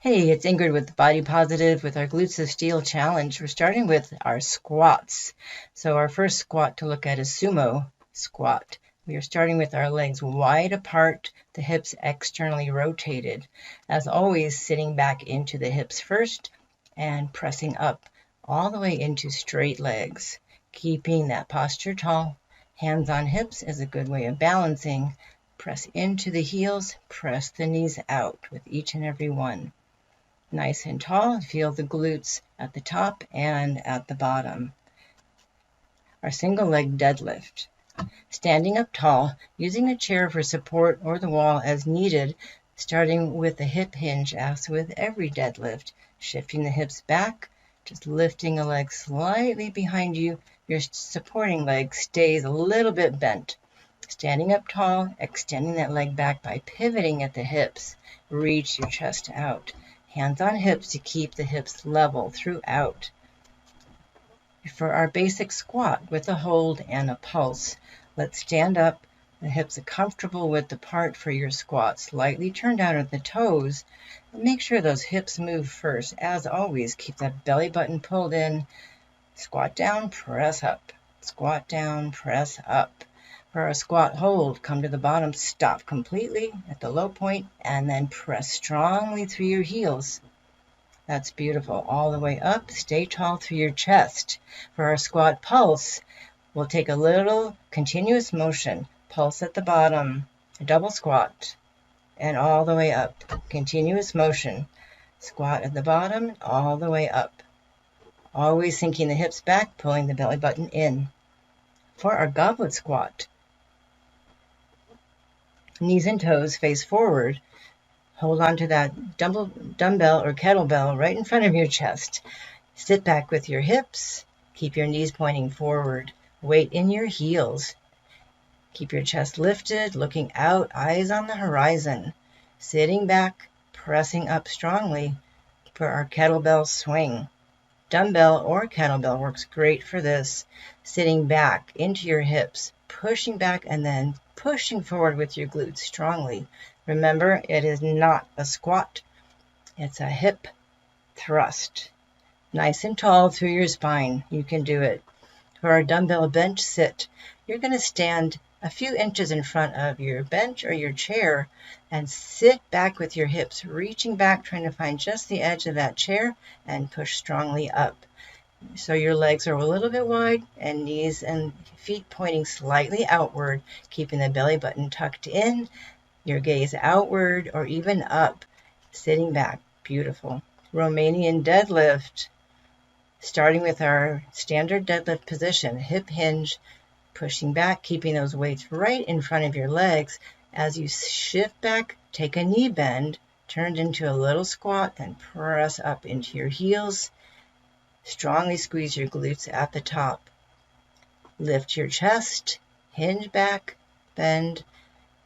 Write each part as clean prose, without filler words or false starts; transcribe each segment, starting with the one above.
Hey, it's Ingrid with Body Positive with our Glutes of Steel challenge. We're starting with our squats. So our first squat to look at is sumo squat. We are starting with our legs wide apart, the hips externally rotated. As always, sitting back into the hips first and pressing up all the way into straight legs. Keeping that posture tall. Hands on hips is a good way of balancing. Press into the heels, press the knees out with each and every one. Nice and tall. Feel the glutes at the top and at the bottom. Our single leg deadlift. Standing up tall, using a chair for support or the wall as needed, starting with a hip hinge as with every deadlift. Shifting the hips back, just lifting a leg slightly behind you. Your supporting leg stays a little bit bent. Standing up tall, extending that leg back by pivoting at the hips. Reach your chest out. Hands on hips to keep the hips level throughout. For our basic squat with a hold and a pulse, let's stand up. The hips are comfortable width apart for your squat. Slightly turned out at the toes. Make sure those hips move first. As always, keep that belly button pulled in. Squat down, press up. Squat down, press up. For our squat hold, come to the bottom, stop completely at the low point, and then press strongly through your heels. That's beautiful. All the way up, stay tall through your chest. For our squat pulse, we'll take a little continuous motion. Pulse at the bottom, double squat, and all the way up. Continuous motion. Squat at the bottom, all the way up. Always sinking the hips back, pulling the belly button in. For our goblet squat, knees and toes face forward. Hold on to that dumbbell or kettlebell right in front of your chest. Sit back with your hips. Keep your knees pointing forward. Weight in your heels. Keep your chest lifted, looking out, eyes on the horizon. Sitting back, pressing up strongly for our kettlebell swing. Dumbbell or kettlebell works great for this. Sitting back into your hips, pushing back and then pushing forward with your glutes strongly. Remember, it is not a squat. It's a hip thrust. Nice and tall through your spine. You can do it. For our dumbbell bench sit, you're going to stand a few inches in front of your bench or your chair and sit back with your hips, reaching back, trying to find just the edge of that chair and push strongly up. So your legs are a little bit wide and knees and feet pointing slightly outward, keeping the belly button tucked in, your gaze outward or even up, sitting back. Beautiful. Romanian deadlift. Starting with our standard deadlift position, hip hinge, pushing back, keeping those weights right in front of your legs. As you shift back, take a knee bend, turned into a little squat, and press up into your heels. Strongly squeeze your glutes at the top. Lift your chest, hinge back, bend,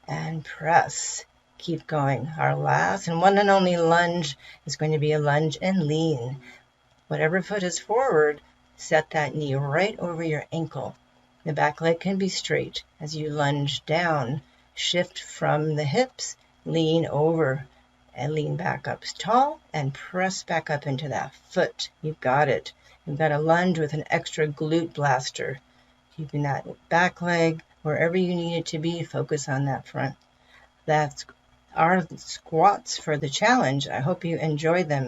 and press. Keep going. Our last and one and only lunge is going to be a lunge and lean. Whatever foot is forward, set that knee right over your ankle. The back leg can be straight. As you lunge down, shift from the hips, lean over and lean back up tall and press back up into that foot. You've got it. You've got a lunge with an extra glute blaster. Keeping that back leg wherever you need it to be, focus on that front. That's our squats for the challenge. I hope you enjoyed them.